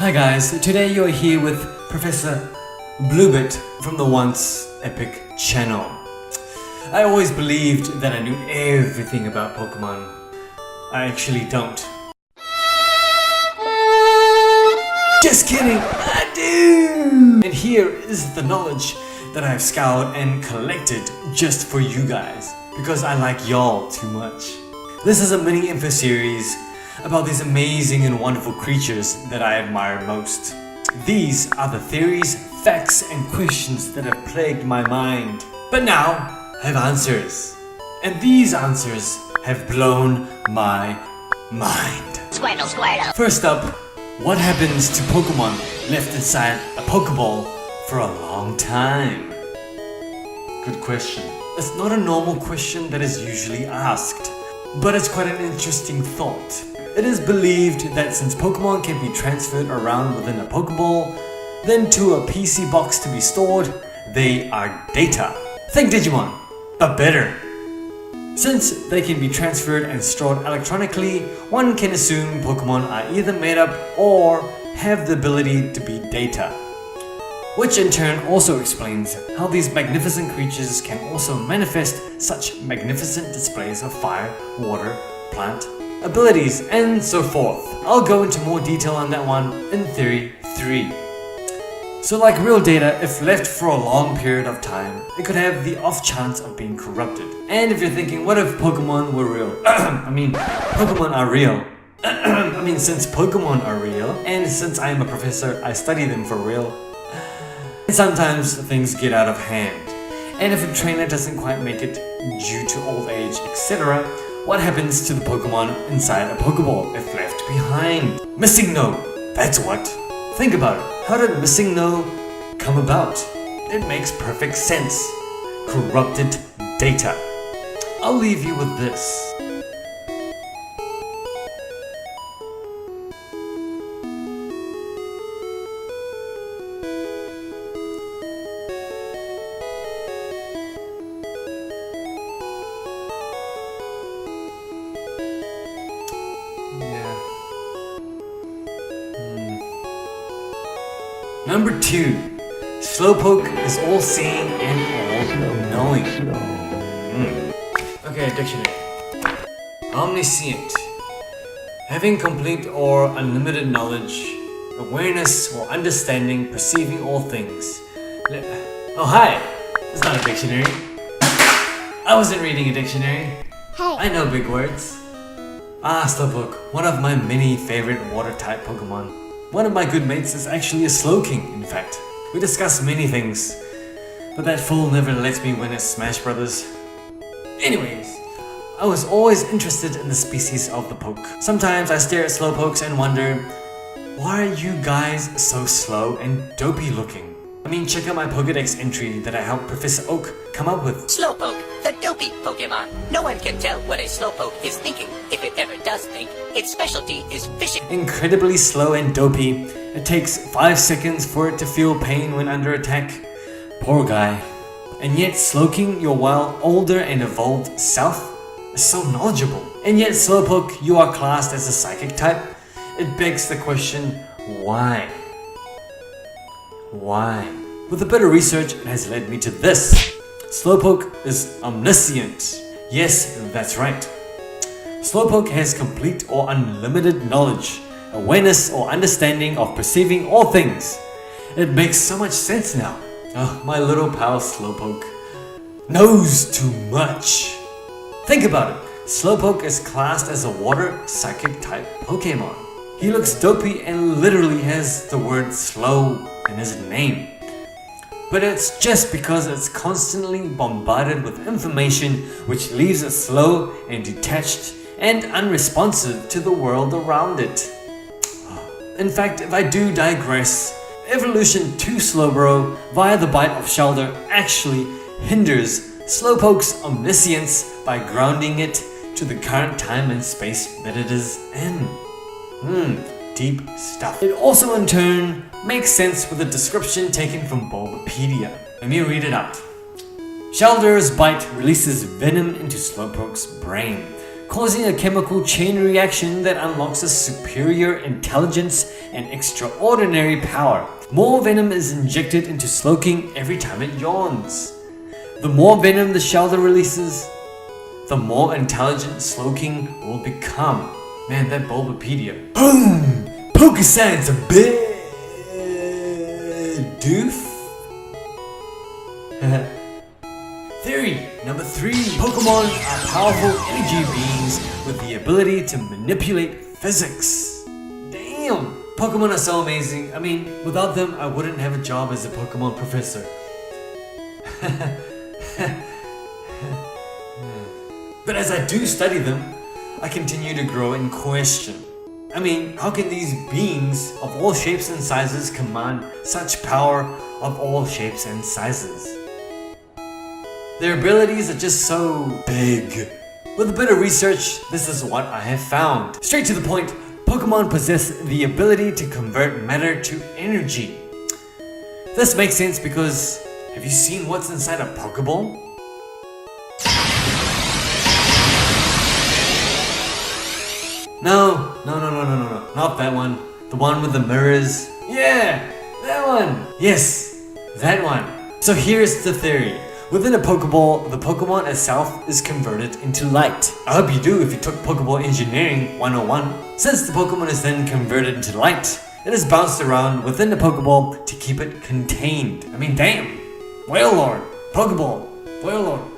Hi guys, today you're here with Professor Bluebit from the once epic channel. I always believed that I knew everything about Pokemon. I actually don't. Just kidding, I do! And here is the knowledge that I've scoured and collected just for you guys, because I like y'all too much. This is a mini info series about these amazing and wonderful creatures that I admire most. These are the theories, facts and questions that have plagued my mind. But now I have answers. And these answers have blown my mind. Squirtle, squirtle. First up, what happens to Pokemon left inside a Pokeball for a long time? Good question. It's not a normal question that is usually asked, but it's quite an interesting thought. It is believed that since Pokemon can be transferred around within a Pokeball, then to a PC box to be stored, they are data. Think Digimon, but better. Since they can be transferred and stored electronically, one can assume Pokemon are either made up or have the ability to be data. Which in turn also explains how these magnificent creatures can also manifest such magnificent displays of fire, water, plant, abilities, and so forth. I'll go into more detail on that one in Theory 3. So like real data, if left for a long period of time, it could have the off chance of being corrupted. And if you're thinking, what if Pokemon were real? Pokemon are real. Since Pokemon are real, and since I am a professor, I study them for real. Sometimes things get out of hand. And if a trainer doesn't quite make it due to old age, etc., what happens to the Pokemon inside a Pokeball if left behind? Missing No, that's what. Think about it. How did Missing No come about? It makes perfect sense. Corrupted data. I'll leave you with this. Number 2. Slowpoke is all-seeing and all-knowing. Okay, dictionary. Omniscient. Having complete or unlimited knowledge, awareness or understanding, perceiving all things. Oh hi! It's not a dictionary. I wasn't reading a dictionary. Hey. I know big words. Slowpoke, one of my many favorite water-type Pokemon. One of my good mates is actually a Slowking, in fact. We discuss many things, but that fool never lets me win at Smash Brothers. Anyways, I was always interested in the species of the poke. Sometimes I stare at Slowpokes and wonder, why are you guys so slow and dopey looking? Check out my Pokedex entry that I helped Professor Oak come up with. Slowpoke, the dopey Pokemon. No one can tell what a Slowpoke is thinking. If it ever does think, its specialty is fishing. Incredibly slow and dopey. It takes 5 seconds for it to feel pain when under attack. Poor guy. And yet Slowking, your well older and evolved self, is so knowledgeable. And yet Slowpoke, you are classed as a psychic type. It begs the question, why? Why? With a bit of research, it has led me to this. Slowpoke is omniscient. Yes, that's right. Slowpoke has complete or unlimited knowledge, awareness or understanding of perceiving all things. It makes so much sense now. Oh, my little pal Slowpoke knows too much. Think about it. Slowpoke is classed as a water psychic type Pokemon. He looks dopey and literally has the word slow in his name. But it's just because it's constantly bombarded with information which leaves it slow and detached and unresponsive to the world around it. In fact, if I do digress, evolution to Slowbro via the bite of Shellder actually hinders Slowpoke's omniscience by grounding it to the current time and space that it is in. Deep stuff. It also in turn makes sense with a description taken from Bulbapedia. Let me read it out. Shelder's bite releases venom into Slowpoke's brain, causing a chemical chain reaction that unlocks a superior intelligence and extraordinary power. More venom is injected into Slowking every time it yawns. The more venom the shelter releases, the more intelligent Slowking will become. Man, that Bulbapedia. Boom! Poke Science a bit doof. Theory number 3. Pokemon are powerful energy beings with the ability to manipulate physics. Damn! Pokemon are so amazing. I mean, without them, I wouldn't have a job as a Pokemon professor. But as I do study them, I continue to grow in question. I mean, how can these beings of all shapes and sizes command such power of all shapes and sizes? Their abilities are just so big. With a bit of research, this is what I have found. Straight to the point, Pokemon possess the ability to convert matter to energy. This makes sense because, have you seen what's inside a Pokeball? No, not that one. The one with the mirrors. Yeah, that one. Yes, that one. So here's the theory. Within a Pokeball, the Pokemon itself is converted into light. I hope you do if you took Pokeball Engineering 101. Since the Pokemon is then converted into light, it is bounced around within the Pokeball to keep it contained. I mean, damn. Wailord, Pokeball, Wailord.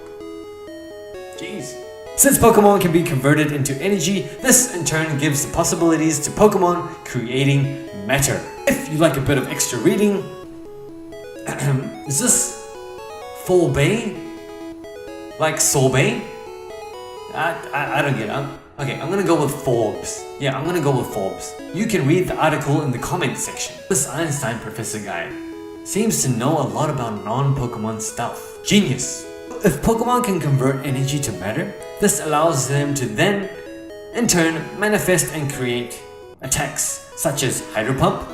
Jeez. Since Pokemon can be converted into energy, this in turn gives the possibilities to Pokemon creating matter. If you like a bit of extra reading, is this Forbay? Like sorbet? I don't get it. Okay, I'm gonna go with Forbes. Yeah, I'm gonna go with Forbes. You can read the article in the comments section. This Einstein professor guy seems to know a lot about non-Pokemon stuff. Genius! If Pokemon can convert energy to matter, this allows them to then, in turn, manifest and create attacks such as Hydro Pump,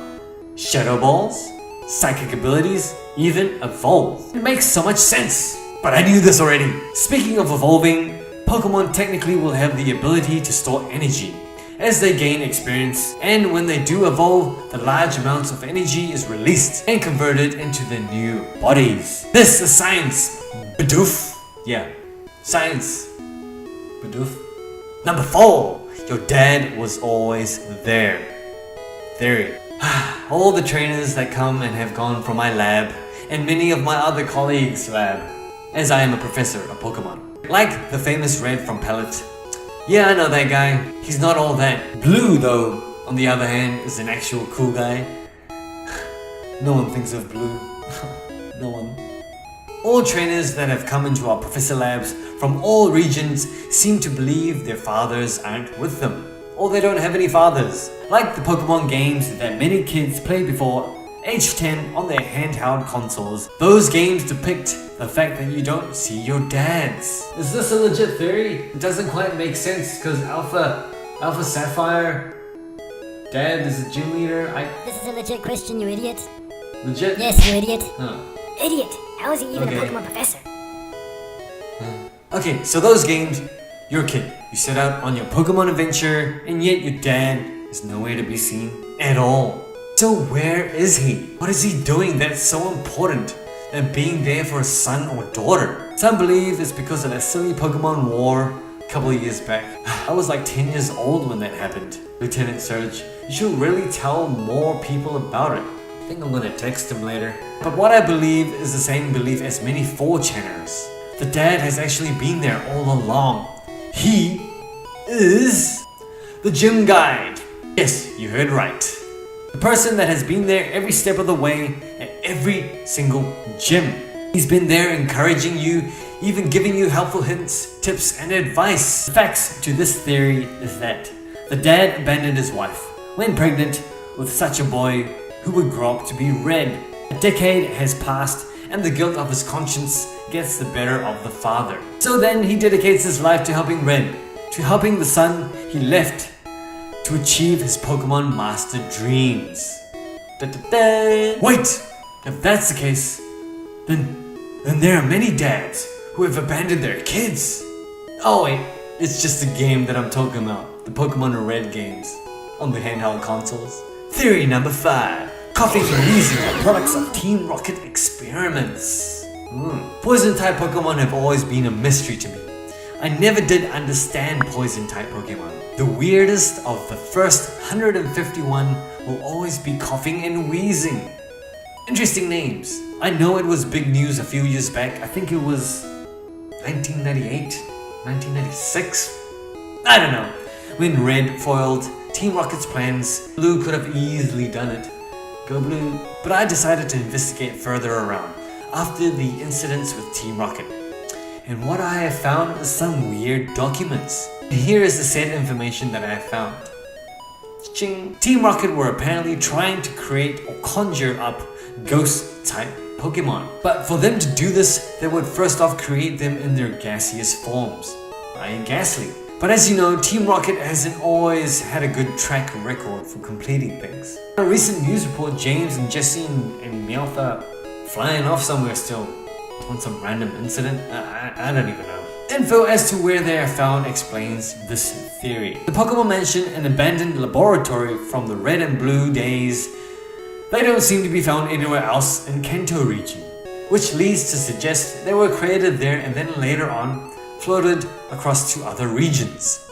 Shadow Balls, psychic abilities, even evolve. It makes so much sense! But I knew this already! Speaking of evolving, Pokemon technically will have the ability to store energy as they gain experience, and when they do evolve, the large amounts of energy is released and converted into their new bodies. This is science! Badoof! Yeah, science. Badoof. Number 4! Your dad was always there. Theory. All the trainers that come and have gone from my lab, and many of my other colleagues' lab, as I am a professor of Pokemon. Like the famous Red from Pallet. Yeah, I know that guy. He's not all that. Blue, though, on the other hand, is an actual cool guy. No one thinks of Blue. No one. All trainers that have come into our professor labs from all regions seem to believe their fathers aren't with them, or they don't have any fathers. Like the Pokemon games that many kids play before age 10 on their handheld consoles. Those games depict the fact that you don't see your dads. Is this a legit theory? It doesn't quite make sense because Alpha Sapphire dad is a gym leader. This is a legit question, you idiot. Legit? Yes, you idiot. Huh. Idiot! How is he even Okay. a Pokemon professor? Okay, so those games, you're a kid. You set out on your Pokemon adventure, and yet your dad is nowhere to be seen at all. So where is he? What is he doing that's so important than being there for a son or daughter? Some believe it's because of that silly Pokemon war a couple of years back. I was like 10 years old when that happened. Lieutenant Surge, you should really tell more people about it. I think I'm gonna text him later. But what I believe is the same belief as many 4chaners. The dad has actually been there all along. He is the gym guide. Yes, you heard right. The person that has been there every step of the way at every single gym. He's been there encouraging you, even giving you helpful hints, tips, and advice. The facts to this theory is that the dad abandoned his wife when pregnant with such a boy who would grow up to be Red. A decade has passed and the guilt of his conscience gets the better of the father. So then he dedicates his life to helping Red, to helping the son he left to achieve his Pokemon Master dreams. Wait! If that's the case, then there are many dads who have abandoned their kids. Oh wait, It's just a game that I'm talking about. The Pokemon Red games on the handheld consoles. Theory number 5. Coughing and wheezing are products of Team Rocket experiments. Poison-type Pokemon have always been a mystery to me. I never did understand Poison-type Pokemon. The weirdest of the first 151 will always be coughing and wheezing. Interesting names. I know it was big news a few years back. I think it was 1998, 1996. I don't know. When Red foiled Team Rocket's plans, Blue could have easily done it. Go Blue. But I decided to investigate further around after the incidents with Team Rocket. And what I have found is some weird documents. Here is the said information that I have found. Ching. Team Rocket were apparently trying to create or conjure up ghost-type Pokemon. But for them to do this, they would first off create them in their gaseous forms. Ryan Ghastly. But as you know, Team Rocket hasn't always had a good track record for completing things. In a recent news report, James and Jesse and Meowth are flying off somewhere still on some random incident. I don't even know. Info as to where they are found explains this theory. The Pokemon Mansion, an abandoned laboratory from the Red and Blue days, they don't seem to be found anywhere else in Kanto region, which leads to suggest they were created there and then later on floated across to other regions.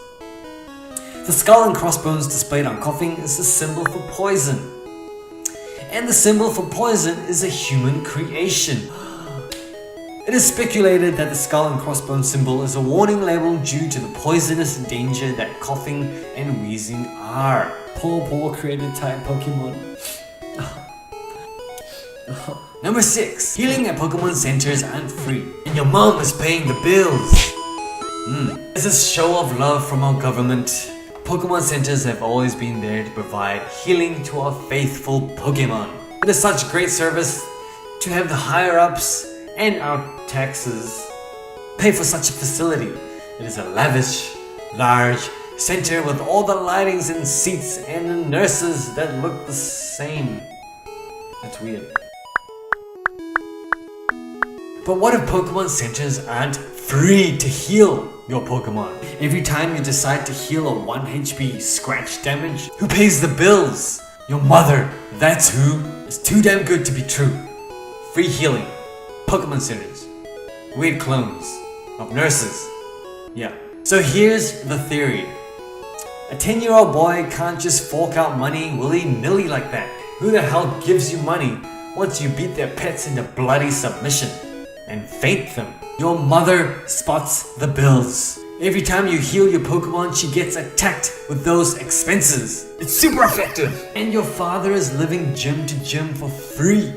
The skull and crossbones displayed on coughing is the symbol for poison. And the symbol for poison is a human creation. It is speculated that the skull and crossbones symbol is a warning label due to the poisonous danger that coughing and wheezing are. Poor created type Pokemon. Number 6. Healing at Pokemon centers aren't free, and your mom is paying the bills. As a show of love from our government, Pokemon centers have always been there to provide healing to our faithful Pokemon. It is such great service to have the higher-ups and our taxes pay for such a facility. It is a lavish, large center with all the lightings and seats and the nurses that look the same. That's weird. But what if Pokemon centers aren't free to heal your Pokemon? Every time you decide to heal a 1 HP scratch damage, who pays the bills? Your mother. That's who. It's too damn good to be true. Free healing. Pokemon centers. Weird clones of nurses. Yeah. So here's the theory. A 10-year-old boy can't just fork out money willy-nilly like that. Who the hell gives you money once you beat their pets into bloody submission and faint them? Your mother spots the bills. Every time you heal your Pokemon, she gets attacked with those expenses. It's super effective. And your father is living gym to gym for free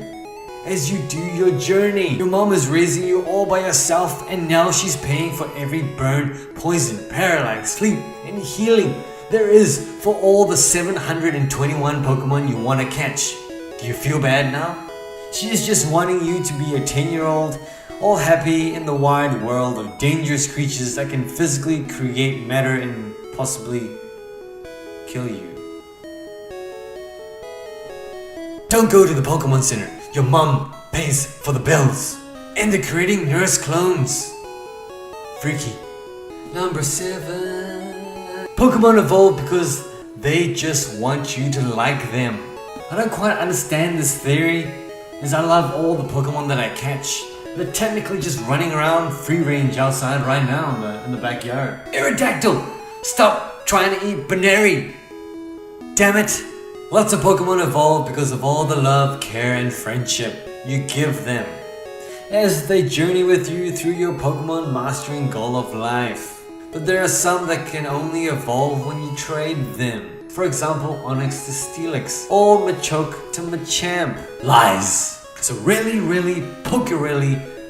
as you do your journey. Your mom is raising you all by herself, and now she's paying for every burn, poison, paralyzed, sleep, and healing there is for all the 721 Pokemon you want to catch. Do you feel bad now? She is just wanting you to be a 10-year-old, all happy in the wide world of dangerous creatures that can physically create matter and possibly kill you. Don't go to the Pokemon Center. Your mom pays for the bills. And they're creating nurse clones. Freaky. Number 7. Pokemon evolve because they just want you to like them. I don't quite understand this theory, as I love all the Pokemon that I catch. They're technically just running around free range outside right now in the backyard. Aerodactyl! Stop trying to eat Baneri! Damn it! Lots of Pokemon evolve because of all the love, care, and friendship you give them as they journey with you through your Pokemon mastering goal of life. But there are some that can only evolve when you trade them. For example, Onix to Steelix or Machoke to Machamp. Lies! So really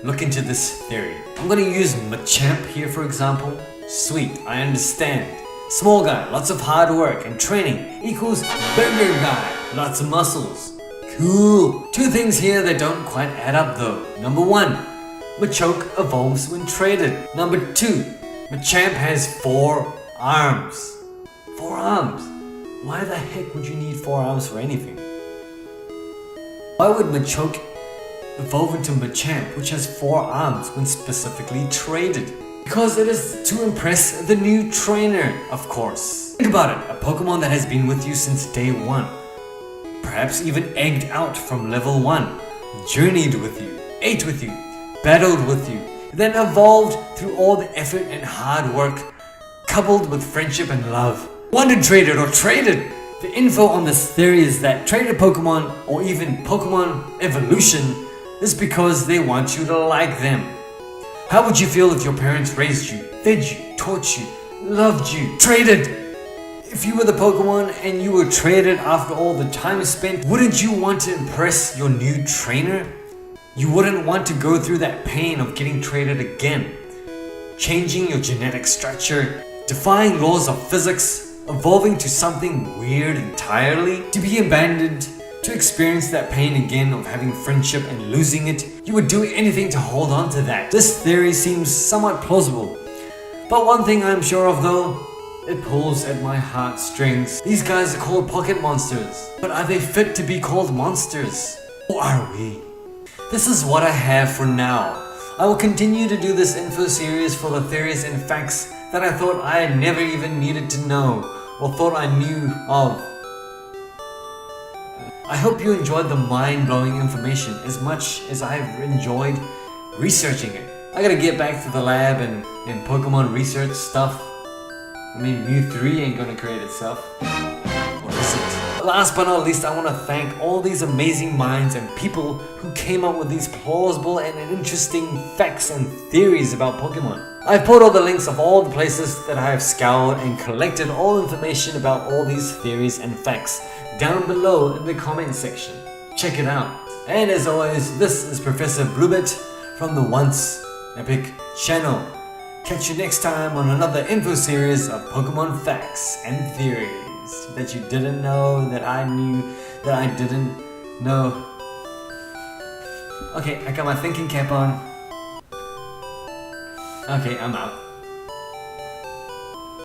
look into this theory. I'm gonna use Machamp here for example. Sweet, I understand. Small guy, lots of hard work and training equals bigger guy, lots of muscles. Cool. 2 things here that don't quite add up though. Number 1, Machoke evolves when traded. Number 2, Machamp has 4 arms. 4 arms? Why the heck would you need 4 arms for anything? Why would Machoke evolve into Machamp, which has 4 arms when specifically traded? Because it is to impress the new trainer, of course. Think about it, a Pokemon that has been with you since day one. Perhaps even egged out from level 1, journeyed with you, ate with you, battled with you, then evolved through all the effort and hard work, coupled with friendship and love. Wanted traded or traded! The info on this theory is that traded Pokemon, or even Pokemon evolution, is because they want you to like them. How would you feel if your parents raised you, fed you, taught you, loved you, traded? If you were the Pokemon and you were traded after all the time spent, wouldn't you want to impress your new trainer? You wouldn't want to go through that pain of getting traded again. Changing your genetic structure, defying laws of physics, evolving to something weird entirely, to be abandoned, to experience that pain again of having friendship and losing it. You would do anything to hold on to that. This theory seems somewhat plausible. But one thing I'm sure of though, it pulls at my heartstrings. These guys are called pocket monsters. But are they fit to be called monsters? Or are we? This is what I have for now. I will continue to do this info series for the theories and facts that I thought I had never even needed to know or thought I knew of. I hope you enjoyed the mind-blowing information as much as I've enjoyed researching it. I gotta get back to the lab and Pokemon research stuff. I mean, Mew 3 ain't gonna create itself. Or is it? Last but not least, I want to thank all these amazing minds and people who came up with these plausible and interesting facts and theories about Pokemon. I've put all the links of all the places that I have scoured and collected all information about all these theories and facts down below in the comment section. Check it out. And as always, this is Professor Bluebit from the Once Epic channel. Catch you next time on another info series of Pokemon facts and theories that you didn't know, that I knew, that I didn't know. Okay, I got my thinking cap on. Okay, I'm out.